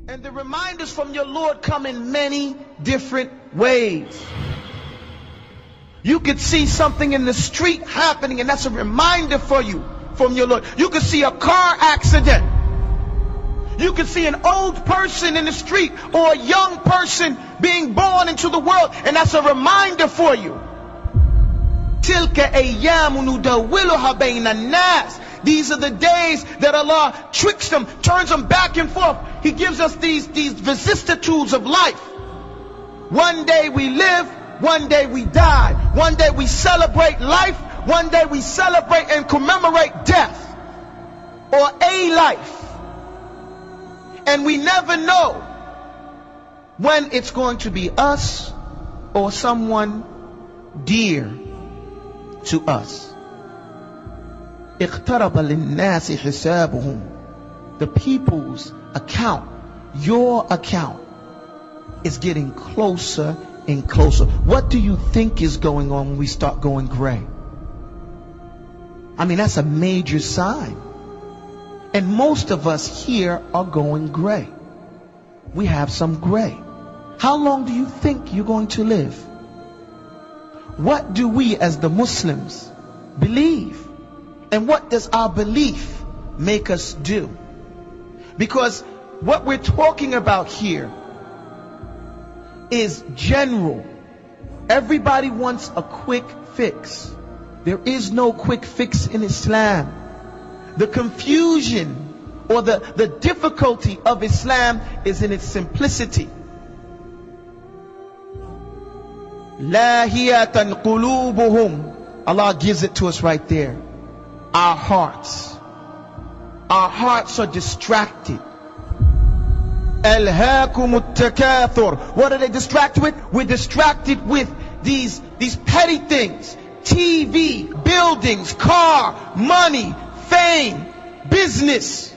And the reminders from your Lord come in many different ways. You could see something in the street happening, and that's a reminder for you from your Lord. You could see a car accident. You could see an old person in the street or a young person being born into the world, and that's a reminder for you. Tilka ayyamu nudawwiluha bayna an-nas. These are the days that Allah tricks them, turns them back and forth. He gives us these vicissitudes of life. One day we live, one day we die. One day we celebrate life, one day we celebrate and commemorate death or a life. And we never know when it's going to be us or someone dear to us. اقترب للناس حسابهم. The people's account, your account, is getting closer and closer. What do you think is going on when we start going gray? I mean, that's a major sign. And most of us here are going gray. We have some gray. How long do you think you're going to live? What do we as the Muslims believe? And what does our belief make us do? Because what we're talking about here is general. Everybody wants a quick fix. There is no quick fix in Islam. The confusion or the difficulty of Islam is in its simplicity. Lahiyatan qulubuhum. Allah gives it to us right there. Our hearts are distracted. Alhaakumut takathur. What are they distracted with? We're distracted with these petty things. TV, buildings, car, money, fame, business.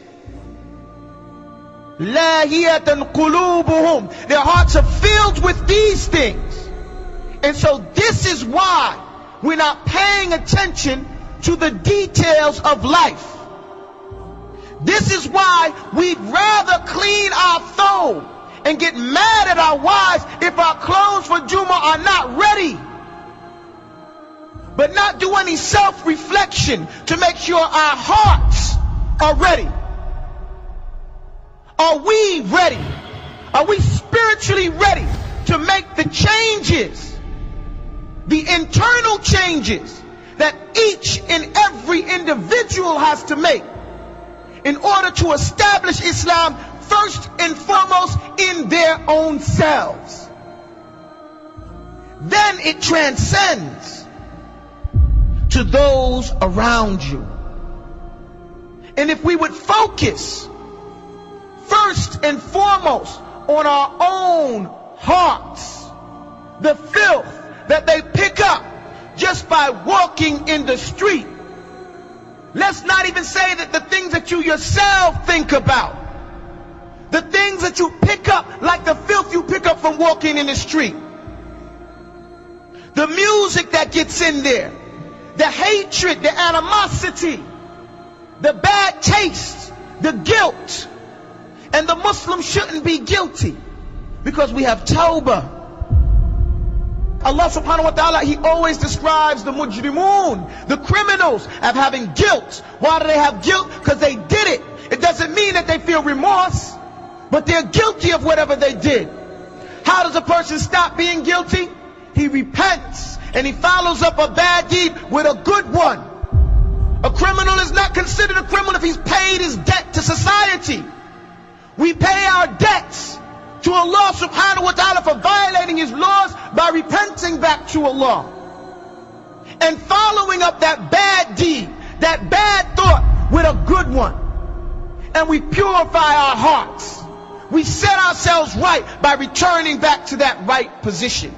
Lahiyatan qulubuhum. Their hearts are filled with these things. And so this is why we're not paying attention to the details of life. This is why we'd rather clean our throat and get mad at our wives if our clothes for Juma are not ready, but not do any self-reflection to make sure our hearts are ready. Are we ready? Are we spiritually ready to make the changes, the internal changes that each and every individual has to make in order to establish Islam first and foremost in their own selves? Then it transcends to those around you. And if we would focus first and foremost on our own hearts, the filth that they pick up just by walking in the street. Let's not even say that the things that you yourself think about, the things that you pick up, like the filth you pick up from walking in the street, the music that gets in there, the hatred, the animosity, the bad taste, the guilt. And the Muslim shouldn't be guilty because we have Taubah. Allah subhanahu wa ta'ala, He always describes the mujrimun, the criminals, as having guilt. Why do they have guilt? Because they did it. It doesn't mean that they feel remorse, but they're guilty of whatever they did. How does a person stop being guilty? He repents and he follows up a bad deed with a good one. A criminal is not considered a criminal if he's paid his debt to society. We pay our debts to Allah subhanahu wa ta'ala for violating His laws by repenting back to Allah and following up that bad deed, that bad thought with a good one. And we purify our hearts. We set ourselves right by returning back to that right position.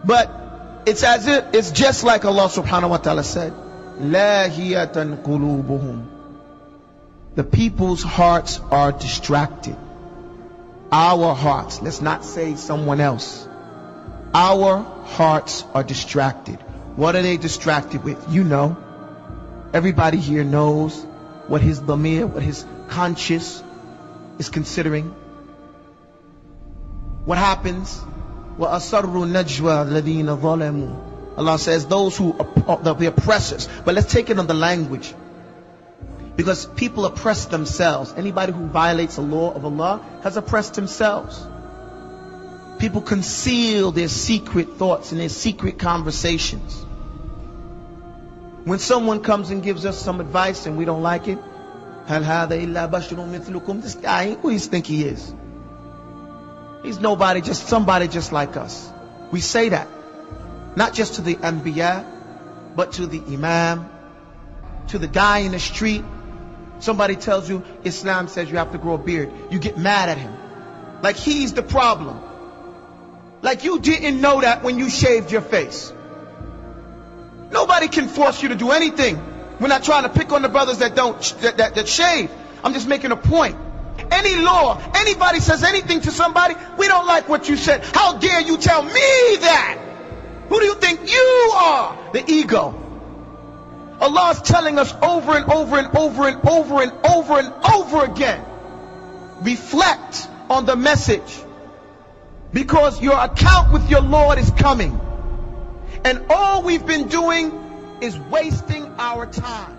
But it's as if it's just like Allah subhanahu wa ta'ala said, Lahiyatan qulubuhum. The people's hearts are distracted. Our hearts, let's not say someone else. Our hearts are distracted. What are they distracted with? You know. Everybody here knows what his dhamir, what his conscious is considering what happens. وَأَسَرُّوا النَّجْوَى الَّذِينَ ظَلَمُوا. Allah says those who are the oppressors. But let's take it on the language, because people oppress themselves. Anybody who violates the law of Allah has oppressed themselves. People conceal their secret thoughts and their secret conversations. When someone comes and gives us some advice and we don't like it, هَلْ هَذَا إِلَّا بَشْرٌ مِثْلُكُمْ. This guy, who do you think he is? He's nobody, just somebody just like us. We say that, not just to the Anbiya, but to the Imam, to the guy in the street. Somebody tells you Islam says you have to grow a beard. You get mad at him, like he's the problem. Like you didn't know that when you shaved your face. Nobody can force you to do anything. We're not trying to pick on the brothers that that shave. I'm just making a point. Any law, anybody says anything to somebody, we don't like what you said. How dare you tell me that? Who do you think you are? The ego. Allah is telling us over and over and over and over and over and over again, reflect on the message, because your account with your Lord is coming, and all we've been doing is wasting our time.